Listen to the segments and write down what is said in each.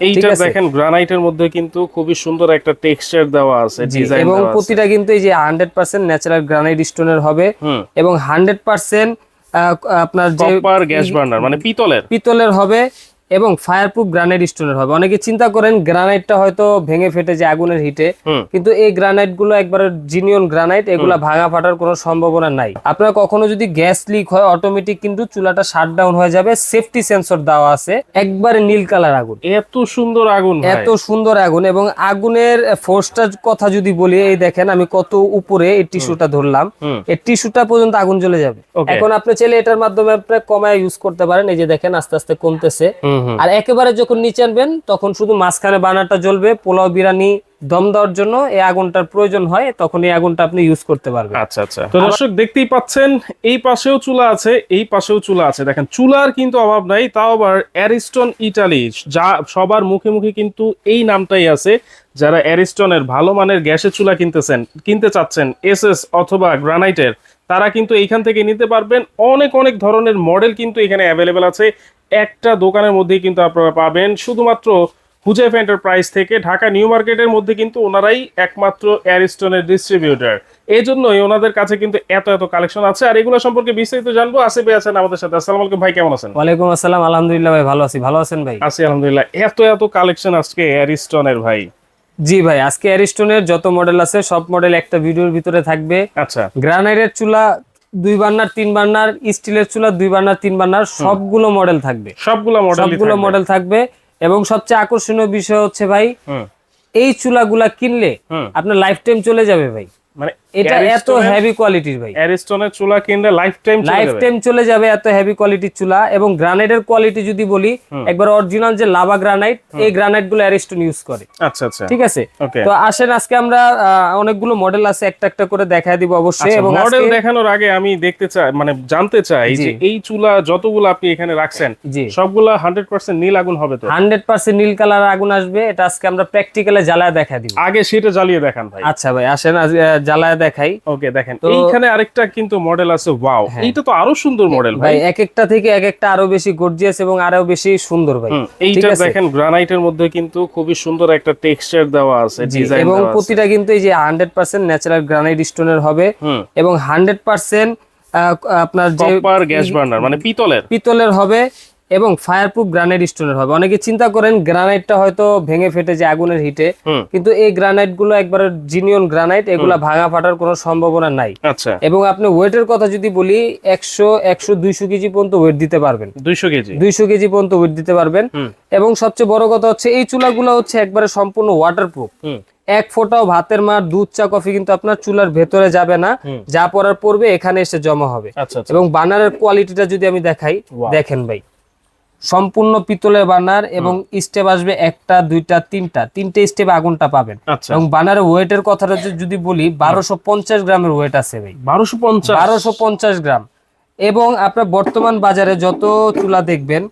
এইটা দেখেন গ্রানাইটের মধ্যে কিন্তু খুবই সুন্দর একটা টেক্সচার দেওয়া আছে, ডিজাইন এবং দেওয়া আছে। প্রতিটা কিন্তু এই যে 100% ন্যাচারাল গ্রানাইট স্টোনের হবে এবং 100% আপনার যে কপার গ্যাস বার্নার মানে পিতলের হবে এবং ফায়ারপ্রুফ গ্রানাইট স্টোনের হবে। অনেকে চিন্তা করেন গ্রানাইটটা হয়তো ভেঙে ফেটে যায় আগুনের হিটে, কিন্তু এই গ্রানাইট গুলো একবারে জিনিয়ন গ্রানাইট, এগুলা ভাঙা ফাটার কোনো সম্ভাবনা নাই। আপনার কখনো যদি গ্যাস লিক হয় অটোমেটিক কিন্তু চুলাটা শাটডাউন হয়ে যাবে, সেফটি সেন্সর দেওয়া আছে, একবারে নীল কালার আগুন। এত সুন্দর আগুন, এত সুন্দর আগুন এবং আগুনের ফোর্সটার কথা যদি বলি, এই দেখেন আমি কত উপরে এই টিস্যুটা ধরলাম, এই টিস্যুটা পর্যন্ত আগুন জ্বলে যাবে। এখন আপনি চাইলে এটার মাধ্যমে আপনি কমায় ইউজ করতে পারেন। এই যে দেখেন আস্তে আস্তে কমতেছে, আর একেবারে যখন নিচে আনবেন তখন শুধু মাঝখানে বার্নারটা জ্বলবে। পোলাও বিরিয়ানি দম দেওয়ার জন্য এই আগুনটার প্রয়োজন হয়, তখন এই আগুনটা আপনি ইউজ করতে পারবেন। আচ্ছা আচ্ছা, তো দর্শক দেখতেই পাচ্ছেন এই পাশেও চুলা আছে, এই পাশেও চুলা আছে। দেখেন চুলার কিন্তু অভাব নাই, তাও আবার অ্যারিস্টন ইটালি, যা সবার মুখে মুখে কিন্তু এই নামটাই আছে। যারা অ্যারিস্টনের ভালো মানের গ্যাসের চুলা কিনতে চাচ্ছেন এসএস অথবা গ্রানাইটের, তারা কিন্তু এইখান থেকে নিতে পারবেন। অনেক অনেক ধরনের মডেল কিন্তু এখানে অ্যাভেলেবেল আছে। একটা দোকানের মধ্যেই কিন্তু আপনারা পাবেন, শুধুমাত্র হুজাইফা এন্টারপ্রাইজ থেকে। ঢাকা নিউ মার্কেটের মধ্যে কিন্তু ওনারাই একমাত্র অ্যারিস্টনের ডিস্ট্রিবিউটর, এই জন্যই ওনাদের কাছে কিন্তু এত এত কালেকশন আছে। আর এগুলো সম্পর্কে বিস্তারিত জানবো। আসিফ ভাই আছেন আমাদের সাথে। আসসালামু আলাইকুম ভাই, কেমন আছেন? ওয়ালাইকুম আসসালাম, আলহামদুলিল্লাহ ভাই, ভালো আছি। ভালো আছেন ভাই? আছি আলহামদুলিল্লাহ। এত এত কালেকশন আজকে অ্যারিস্টনের ভাই। জি ভাই, আজকে অ্যারিস্টনের যত মডেল আছে সব মডেল একটা ভিডিওর ভিতরে থাকবে। আচ্ছা, গ্রানাইটের চুলা 2 বার্নার 3 বার্নার, স্টিলের চুলা 2 বার্নার 3 বার্নার, সবগুলো মডেল থাকবে, সবগুলো মডেল থাকবে। এবং সবচেয়ে আকর্ষণীয় বিষয় হচ্ছে ভাই, এই চুলাগুলা কিনলে আপনার লাইফ টাইম চলে যাবে ভাই। মানে এটা এত হেভি কোয়ালিটির ভাই, অ্যারিস্টনের চুলা কিনলে লাইফ টাইম চলে যাবে, এত হেভি কোয়ালিটির চুলা। এবং গ্রানাইটের কোয়ালিটি যদি বলি, একবার অরিজিনাল যে লাভা গ্রানাইট, এই গ্রানাইট গুলো অ্যারিস্টন ইউজ করে। আচ্ছা আচ্ছা, ঠিক আছে। তো আসেন আজকে আমরা অনেকগুলো মডেল আছে, একটা একটা করে দেখায় দিব অবশ্যই। এবং মডেল দেখানোর আগে আমি দেখতে চাই, মানে জানতে চাই যে এই চুলা যতগুলো আপনি এখানে রাখছেন সবগুলা 100% নীল আগুন হবে তো? 100% নীল কালার আগুন আসবে। এটা আজকে আমরা প্র্যাকটিক্যালে জ্বালায় দেখায় দিব। আগে সেটা জ্বালিয়ে দেখান ভাই। আচ্ছা ভাই, আসেন জ্বালায় দেখাই। ওকে, দেখেন এইখানে আরেকটা কিন্তু মডেল আছে। ওয়াও, এইটা তো আরো সুন্দর মডেল ভাই। এক একটা থেকে এক একটা আরো বেশি গর্জিয়াস এবং আরো বেশি সুন্দর ভাই। এইটা দেখেন গ্রানাইটের মধ্যে কিন্তু খুবই সুন্দর একটা টেক্সচার দেওয়া আছে, ডিজাইন এবং প্রতিটা কিন্তু এই যে 100% ন্যাচারাল গ্রানাইট স্টোনের হবে এবং 100% আপনার যে কপার গ্যাস বার্নার মানে পিতলের হবে এবং ফায়ারপ্রুফ গ্রানাইট স্টোনের হবে। অনেকে চিন্তা করেন গ্রানাইটটা হয়তো ভেঙে ফেটে যায় আগুনের হিটে, কিন্তু এই গ্রানাইট গুলো একবারে জিনিয়ন গ্রানাইট, এগুলা ভাঙা ফাটার কোনো সম্ভাবনা নাই। আচ্ছা, এবং আপনি ওয়েটের কথা যদি বলি, 100-200 কেজি পর্যন্ত ওয়েট দিতে পারবেন। 200 কেজি পর্যন্ত ওয়েট দিতে পারবেন। এবং সবচেয়ে বড় কথা হচ্ছে এই চুলাগুলো হচ্ছে একবারে সম্পূর্ণ ওয়াটারপ্রুফ। এক ফোঁটাও ভাতের মার, দুধ, চা, কফি কিন্তু আপনার চুলার ভেতরে যাবে না, যা পড়ার পড়বে এখানে এসে জমা হবে। এবং বার্নারের কোয়ালিটিটা যদি আমি দেখাই, দেখেন ভাই, সম্পূর্ণ পিতলের বার্নার এবং স্টেপ আসবে 1টা 2টা 3টে স্টেপে আগুনটা পাবেন। এবং বার্নারের ওয়েটের কথাটা যদি বলি, 1250 গ্রামের ওয়েট আছে ভাই। 1250 গ্রাম। এবং আপনার বর্তমান বাজারে যত চুলা দেখবেন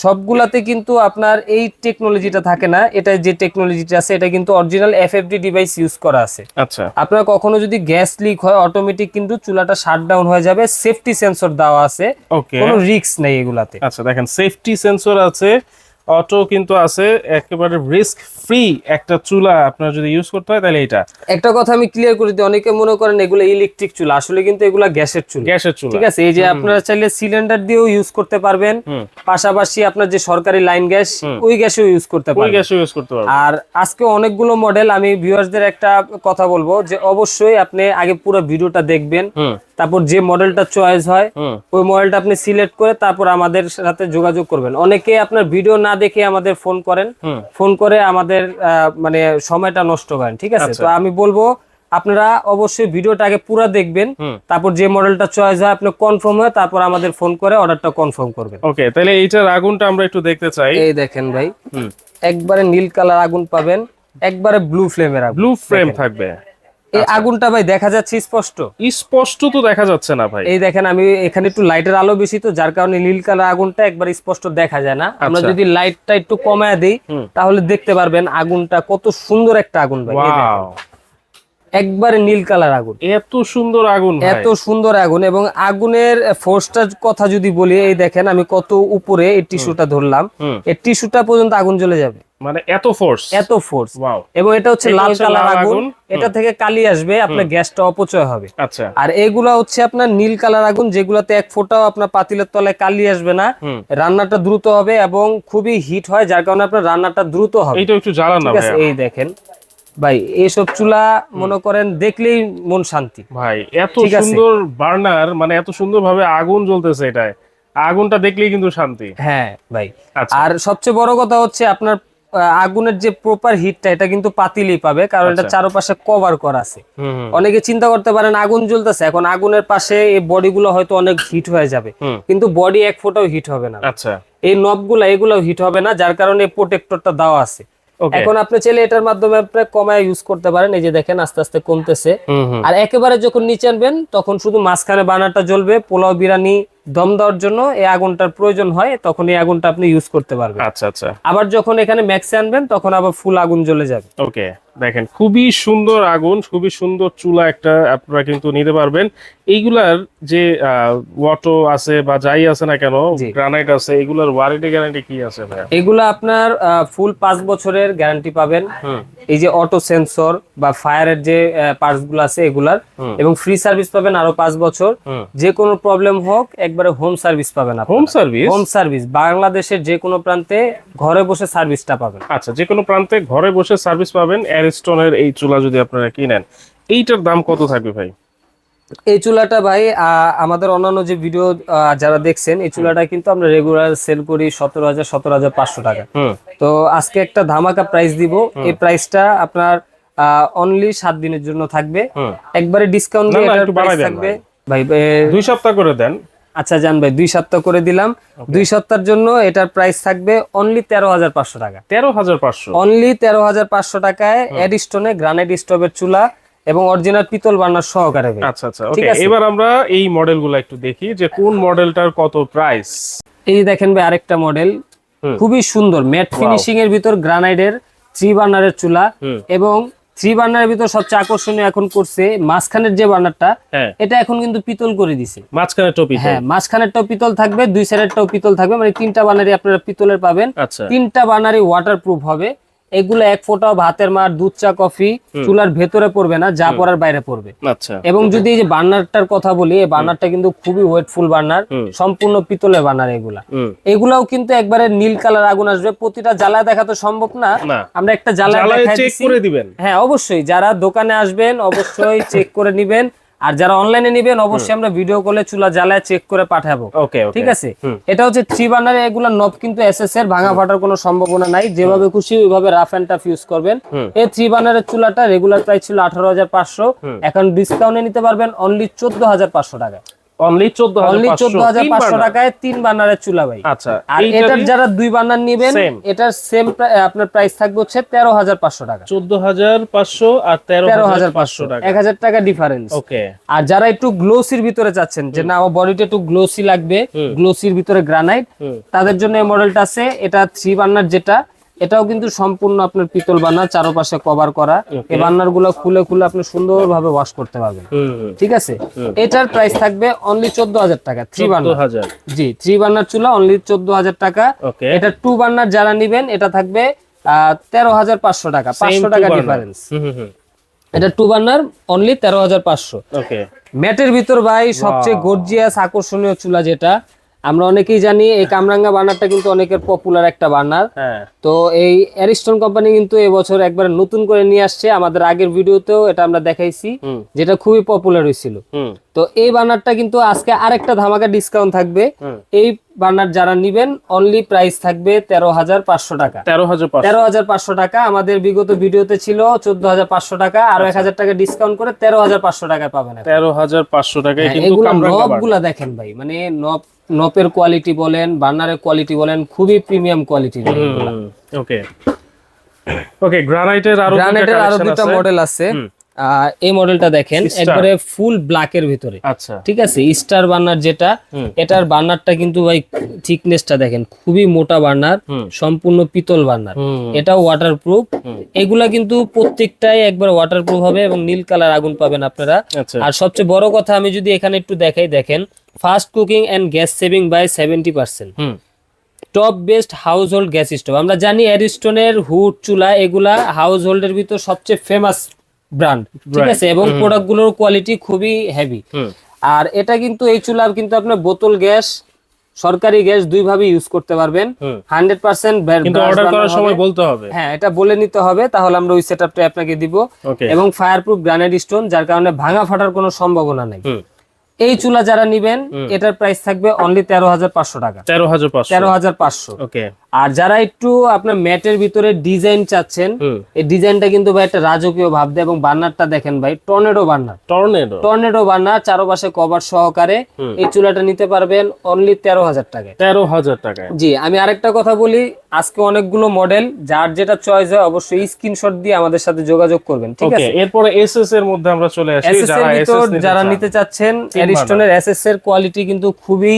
সবগুলাতে কিন্তু আপনার এই টেকনোলজিটা থাকে না। এটা যে টেকনোলজিটা আছে এটা কিন্তু অরিজিনাল এফএফডি ডিভাইস ইউজ করা আছে। আচ্ছা, আপনার কখনো যদি গ্যাস লিক হয় অটোমেটিক কিন্তু চুলাটা শাটডাউন হয়ে যাবে, সেফটি সেন্সর দেওয়া আছে, কোনো রিস্ক নেই এগুলাতে। আচ্ছা, দেখেন সেফটি সেন্সর আছে, অটো কিন্তু আছে, একেবারে রিস্ক ফ্রি একটা চুলা আপনার যদি ইউজ করতে হয় তাহলে এটা। একটা কথা আমি ক্লিয়ার করে দিই, অনেকে মনে করেন এগুলো ইলেকট্রিক চুলা, আসলে কিন্তু এগুলা গ্যাসের চুলা। ঠিক আছে। এই যে আপনারা চাইলে সিলিন্ডার দিয়েও ইউজ করতে পারবেন, পাশাপাশি আপনার যে সরকারি লাইন গ্যাস, ওই গ্যাসও ইউজ করতে পারবেন। আর আজকে অনেকগুলো মডেল, আমি ভিউয়ারদের একটা কথা বলবো যে অবশ্যই আপনি আগে পুরো ভিডিওটা দেখবেন, তারপর যে মডেলটা চয়েস হয় ওই মডেলটা আপনি সিলেক্ট করে তারপর আমাদের সাথে যোগাযোগ করবেন। অনেকে আপনার ভিডিও না দেখে আমাদের ফোন করে আমাদের মানে সময়টা নষ্ট করেন। ঠিক আছে। তো আমি বলবো আপনারা অবশ্যই ভিডিওটা আগে পুরো দেখবেন, তারপর যে মডেলটা চয়েস হয় আপনি কনফার্ম হয় তারপর আমাদের ফোন করে অর্ডারটা কনফার্ম করবেন। ওকে, তাহলে এইটার আগুনটা আমরা একটু দেখতে চাই। এই দেখেন ভাই, একবারে নীল কালার আগুন পাবেন, একবারে ব্লু ফ্লেমের আগুন, ব্লু ফ্লেম থাকবে। এই আগুনটা ভাই দেখা যাচ্ছে স্পষ্ট তো দেখা যাচ্ছে না ভাই। এই দেখেন, আমি এখানে একটু লাইটের আলো বেশি তো যার কারণে নীল কালার আগুনটা একবার স্পষ্ট দেখা যায় না। আমরা যদি লাইটটা একটু কমায় দেই তাহলে দেখতে পারবেন আগুনটা কত সুন্দর একটা আগুন ভাই। একবারে নীল কালার আগুন, এত সুন্দর আগুন, এত সুন্দর আগুন। এবং আগুনের ফোর্সটার কথা যদি বলি, এই দেখেন আমি কত উপরে এই টিস্যুটা ধরলাম, এই টিস্যুটা পর্যন্ত আগুন জ্বলে যাবে, মানে এত ফোর্স, এত ফোর্স। এবং এটা হচ্ছে লাল কালার আগুন, এটা থেকে কালি আসবে, আপনার গ্যাসটা অপচয় হবে। আচ্ছা। আর এগুলা হচ্ছে আপনার নীল কালার আগুন, যেগুলাতে এক ফোঁটাও আপনার পাতিলের তলায় কালি আসবে না, রান্নাটা দ্রুত হবে এবং খুবই হিট হয়, যার কারণে আপনার রান্নাটা দ্রুত হবে। এইটা একটু জ্বালান না ভাই। এই দেখেন ভাই, এইসব চুলা মনে করেন দেখলেই মন শান্তি ভাই, এত সুন্দর বার্নার, মানে এত সুন্দর ভাবে আগুন জ্বলতেছে, এটায় আগুনটা দেখলেই কিন্তু শান্তি। হ্যাঁ ভাই। আর সবচেয়ে বড় কথা হচ্ছে আপনার আগুনের যে প্রপার হিটটা, এটা কিন্তু পাতিলই পাবে, কারণ এটা চারপাশে কভার করা আছে। অনেকে চিন্তা করতে পারেন আগুন জ্বলতেছে, এখন আগুনের পাশে এই বডি গুলো হয়তো অনেক হিট হয়ে যাবে, কিন্তু বডি এক ফোঁটাও হিট হবে না। আচ্ছা। এই নবগুলো এগুলো হিট হবে না, যার কারণে প্রোটেক্টরটা দেওয়া আছে। এখন আপনি চাইলে এটার মাধ্যমে আপনি কমায় ইউজ করতে পারেন। এই যে দেখেন আস্তে আস্তে কমতেছে। আর একেবারে যখন নিচে আনবেন তখন শুধু মাঝখানে বার্নারটা জ্বলবে। পোলাও বিরিয়ানি দম দেওয়ার জন্য এই আগুনটার প্রয়োজন হয়, তখন এই আগুনটা আপনি ইউজ করতে পারবেন। আচ্ছা আচ্ছা। আবার যখন এখানে ম্যাক্সে আনবেন তখন আবার ফুল আগুন জ্বলে যাবে। ওকে, দেখেন খুবই সুন্দর আগুন, খুবই সুন্দর চুলা একটা আপনারা কিন্তু নিতে পারবেন। এইগুলার যে ওয়াটো আছে বা যাই আছে না কেন, গ্রানাইট আছে, এগুলার ওয়ারেন্টি গ্যারান্টি কি আছে ভাই? এগুলা আপনার ফুল 5 বছরের গ্যারান্টি পাবেন। এই যে অটো সেন্সর বা ফায়ারের যে পার্টস গুলো আছে এগুলার, এবং ফ্রি সার্ভিস পাবেন আরো 5 বছর। যে কোনো প্রবলেম হোক একবারে হোম সার্ভিস পাবেন। Home service? হোম সার্ভিস বাংলাদেশের যে কোনো প্রান্তে ঘরে বসে সার্ভিসটা পাবেন। আচ্ছা, যে কোনো প্রান্তে ঘরে বসে সার্ভিস পাবেন। অ্যারিস্টনের এই চুলা যদি আপনারা কিনেন, এইটার দাম কত থাকবে ভাই? এই চুলাটা ভাই আমাদের অন্যান্য যে ভিডিও যারা দেখছেন, এই চুলাটা কিন্তু আমরা রেগুলার সেল করি 17,500 টাকা। তো আজকে একটা ধামাকা প্রাইস দিব। এই প্রাইসটা আপনার অনলি 7 দিনের জন্য থাকবে, একবারে ডিসকাউন্ট দিয়ে এটার প্রাইস থাকবে ভাই 2 সপ্তাহ করে দেন। আচ্ছা জান ভাই, 2 সপ্তাহ করে দিলাম। 2 সপ্তাহের জন্য এটার প্রাইস থাকবে অনলি 13,500 টাকা। 13,500? অনলি 13,500 টাকায় অ্যারিস্টনে গ্রানাইট স্টোভের চুলা এবং অরিজিনাল পিতল বার্নার সহকারে। আচ্ছা আচ্ছা, ওকে। এবার আমরা এই মডেলগুলো একটু দেখি যে কোন মডেলটার কত প্রাইস। এই দেখেন ভাই আরেকটা মডেল, খুবই সুন্দর ম্যাট ফিনিশিং এর ভিতর গ্রানাইটের 3 বার্নারের চুলা। এবং 3 বার্নারের ভিতর সবচেয়ে আকর্ষণীয় এখন করছে মাঝখানের যে বার্নারটা, এটা এখন কিন্তু পিতল করে দিছে। মাঝখানেরটাও পিতল? হ্যাঁ, মাঝখানেরটাও পিতল থাকবে, দুই সাইডেরটাও পিতল থাকবে, মানে 3টা বার্নারই আপনারা পিতলের পাবেন। 3টা বার্নারই ওয়াটারপ্রুফ হবে। এগুলো এক ফোঁটাও ভাতের মার, দুধ, চা, কফি চুলার ভেতরে পড়বে না, যা পড়ার বাইরে পড়বে। এবং যদি এই যে বার্নারটার কথা বলি, এই বার্নারটা কিন্তু খুবই ওয়েটফুল বার্নার, সম্পূর্ণ পিতলের বার্নার। এগুলাও কিন্তু একবারে নীল কালার আগুন আসবে। প্রতিটা জ্বালায় দেখা তো সম্ভব না, আমরা একটা জ্বালায় দেখাই দিচ্ছি। হ্যাঁ অবশ্যই, যারা দোকানে আসবেন অবশ্যই চেক করে নিবেন, আর যারা অনলাইনে নিবেন অবশ্যই আমরা ভিডিও কলে চুলা জ্বালায় চেক করে পাঠাবো। ঠিক আছে? এটা হচ্ছে 3 বার্নার। এগুলা নব কিন্তু এসএস এর, ভাঙা ফাটার কোনো সম্ভাবনা নাই। যেভাবে খুশি ওইভাবে রাফ এন্ড টাফ ইউজ করবেন। এই 3 বার্নারের চুলাটা রেগুলার প্রাইস ছিল 18,500, এখন ডিসকাউন্টে নিতে পারবেন অনলি 14,500 টাকা। অনলি 14,500 টাকায় 3 বার্নারের চুলা ভাই। আচ্ছা, আর এটার যারা 2 বার্নার নেবেন, এটার সেম আপনার প্রাইস থাকবে হচ্ছে 13,500 টাকা। 14,500 আর 13,500 টাকা, 1,000 টাকা ডিফারেন্স। ওকে। আর যারা একটু গ্লোসির ভিতরে চাচ্ছেন, যে না আমার বডিটা একটু গ্লোসি লাগবে, গ্লোসির ভিতরে গ্রানাইট, তাদের জন্য এই মডেলটা আছে। এটা 3 বার্নার যেটা, এটাও কিন্তু সম্পূর্ণ আপনার পিতল বার্নার, চারপাশে কভার করা। এই বার্নার গুলো খুলে খুলে আপনি সুন্দরভাবে ওয়াশ করতে পারবেন। ঠিক আছে? এটার প্রাইস থাকবে অনলি 14,000 টাকা। 3 বার্নার, জি 3 বার্নার চুলা অনলি 14,000 টাকা। এটা 2 বার্নার যারা নিবেন, এটা থাকবে 13,500 টাকা, 500 টাকা ডিফারেন্স। এটা 2 বার্নার অনলি 13,500। ওকে। ম্যাটের ভিতর ভাই সবচেয়ে গর্জিয়াস আকর্ষণীয় চুলা যেটা আমরা অনেকেই জানি, এই কামরাঙ্গা বার্নারটা কিন্তু অনেকের পপুলার একটা বার্নার। তো এই অ্যারিস্টন কোম্পানি কিন্তু এবছর একবার নতুন করে নিয়ে আসছে। আমাদের আগের ভিডিওতেও এটা আমরা দেখাইছি, যেটা খুবই পপুলার হয়েছিল। তো এই বার্নারটা কিন্তু আজকে আরেকটা ধামাকা ডিসকাউন্ট থাকবে। এই বার্নার যারা নিবেন অনলি প্রাইস থাকবে 13,500 টাকা। 13,500 টাকা। আমাদের বিগত ভিডিওতে ছিল 14,500 টাকা, আরো 1,000 টাকা ডিসকাউন্ট করে 13,500 টাকায় পাবেন। 13,500 টাকায় কিন্তু এগুলো নবগুলা দেখেন ভাই, মানে নপের কোয়ালিটি বলেন, বার্নারের কোয়ালিটি বলেন, খুবই প্রিমিয়াম কোয়ালিটি। ওকে ওকে, গ্রানাইটের আরো 2টা মডেল আছে। এই মডেলটা দেখেন একবারে ফুল ব্ল্যাকের ভিতরে। আচ্ছা, ঠিক আছে, স্টার বার্নার যেটা, এটার বার্নারটা কিন্তু ভাই থিকনেসটা দেখেন, খুবই মোটা বার্নার, সম্পূর্ণ পিতল বার্নার, এটাও ওয়াটারপ্রুফ। এগুলা কিন্তু প্রত্যেকটাই একবার ওয়াটারপ্রুফ হবে এবং নীল কালার আগুন পাবেন আপনারা। আর সবচেয়ে বড় কথা আমি যদি এখানে একটু দেখাই, দেখেন fast cooking and gas saving by 70%, top best household gas stove. আমরা জানি অ্যারিস্টনের হুড চুলা এগুলা হাউস হোল্ডের ভিতর সবচেয়ে ফেমাস ব্র্যান্ড, ঠিক আছে, এবং প্রোডাক্ট গুলোর কোয়ালিটি খুবই হেভি। আর এটা কিন্তু এই চুলা কিন্তু আপনার বোতল গ্যাস, সরকারি গ্যাস দুই ভাবে ইউজ করতে পারবেন। 100% কিন্তু অর্ডার করার সময় বলতে হবে, হ্যাঁ এটা বলে নিতে হবে, তাহলে আমরা ওই সেটআপটা আপনাকে দিব। এবং ফায়ারপ্রুফ গ্রানাইট স্টোন, যার কারণে ভাঙা ফাটার কোনো সম্ভাবনা নাই। এই চুলা যারা নিবেন এটার প্রাইস থাকবে অনলি 13,500 টাকা। 13,500। ওকে। আর যারা একটু আপনার ম্যাটের ভিতরে ডিজাইন চাচ্ছেন, এই ডিজাইনটা কিন্তু ভাই একটা রাজকীয় ভাব দেয়। এবং বার্নারটা দেখেন ভাই, টর্নেডো বার্নার, টর্নেডো বার্নার, চারপাশে কভার সহকারে এই চুলাটা নিতে পারবেন অনলি 13,000 টাকায়। 13,000 টাকায়। জি, আমি আরেকটা কথা বলি, আজকে অনেকগুলো মডেল, যার যেটা চয়েস হয় অবশ্যই স্ক্রিনশট দিয়ে আমাদের সাথে যোগাযোগ করবেন, ঠিক আছে। এরপরে এসএস এর মধ্যে আমরা চলে আসি, যারা নিতে চাচ্ছেন অ্যারিস্টনের এসএস এর কোয়ালিটি কিন্তু খুবই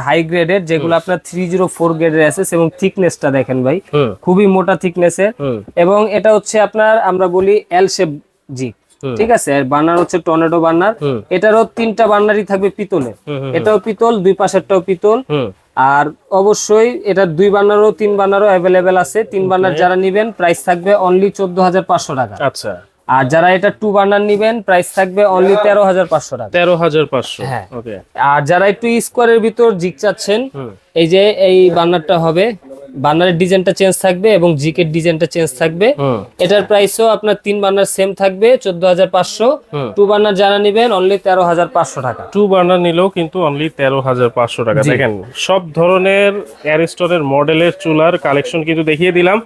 হাই গ্রেডের, যেগুলো আপনার 304 গ্রেডের এসএস, এবং থিকনেসটা দেখেন ভাই, খুবই মোটা থিকনেসের। এবং এটা হচ্ছে আপনার আমরা বলি এল শেপ, জি ঠিক আছে। আর বার্নার হচ্ছে টর্নেডো বার্নার, এটারও 3টা বার্নারই থাকবে পিতলের, এটাও পিতল, দুই পাশেরটাও পিতল। আর অবশ্যই এটা 2 বার্নারও 3 বার্নারও অ্যাভেলেবেল আছে। 3 বার্নার যারা নিবেন প্রাইস থাকবে অনলি 14,500 টাকা। আচ্ছা। আর যারা এটা 2 বার্নার নিবেন প্রাইস থাকবে অনলি 13,500 টাকা। 13,500। হ্যাঁ, ওকে। আর যারা একটু স্কোয়ারের ভিতর জিগ চাচ্ছেন, এই যে এই বার্নারটা হবে, বার্নারের ডিজাইনটা চেঞ্জ থাকবে এবং জিকের ডিজাইনটা চেঞ্জ থাকবে। এটার প্রাইসও আপনার 3 বার্নার সেম থাকবে 14,500। 2 বার্নার যারা নিবেন অনলি 13,500 টাকা। 2 বার্নার নিলেও কিন্তু অনলি 13,500 টাকা। দেখেন সব ধরনের অ্যারিস্টনের মডেলের চুলার কালেকশন কিন্তু দেখিয়ে দিলাম।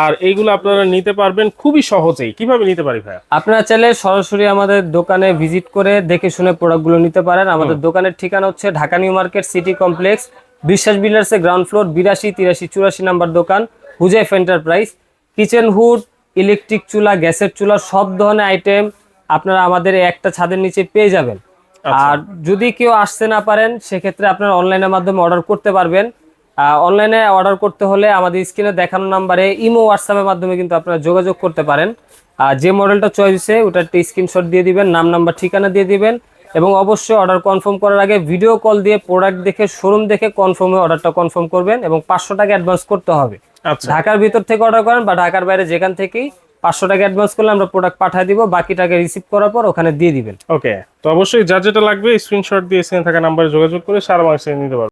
আর এইগুলো আপনারা নিতে পারবেন খুবই সহজেই। কিভাবে নিতে পারি ভাই? আপনারা চাইলে সরাসরি আমাদের দোকানে ভিজিট করে দেখে শুনে প্রোডাক্টগুলো নিতে পারেন। আমাদের দোকানের ঠিকানা হচ্ছে Dhaka new market city complex, বিশ্বাস বিল্ডার্স এর গ্রাউন্ড ফ্লোর, 82, 83, 84 নাম্বার দোকান, Huzaif enterprise. Kitchen hood, electric চুলা, গ্যাসের চুলা, সব ধরনের আইটেম আপনারা আমাদের একটা ছাদের নিচে পেয়ে যাবেন। আর যদি কেউ আসতে না পারেন, সেক্ষেত্রে আপনারা অনলাইনের মাধ্যমে অর্ডার করতে পারবেন। অনলাইনে অর্ডার করতে হলে আমাদের স্ক্রিনে দেখানো নাম্বারে ইমো, হোয়াটসঅ্যাপের মাধ্যমে কিন্তু আপনারা যোগাযোগ করতে পারেন। আর যে মডেলটা চয়েস হয়েছে ওটার একটা স্ক্রিনশট দিয়ে দিবেন, নাম, নাম্বার, ঠিকানা দিয়ে দিবেন। এবং অবশ্যই অর্ডার কনফার্ম করার আগে ভিডিও কল দিয়ে প্রোডাক্ট দেখে, শোরুম দেখে কনফার্মে অর্ডারটা কনফার্ম করবেন। এবং 500 টাকা অ্যাডভান্স করতে হবে। ঢাকার ভিতর থেকে অর্ডার করেন বা ঢাকার বাইরে যেখান থেকেই 500 টাকা অ্যাডভান্স করলে আমরা প্রোডাক্ট পাঠিয়ে দিব, বাকি টাকা রিসিভ করার পর ওখানে দিয়ে দিবেন। ওকে, তো অবশ্যই যার যেটা লাগবে স্ক্রিনশট দিয়ে স্ক্রিনে থাকা নাম্বারে যোগাযোগ করে সারা বাংলাদেশে নিতে পারবেন।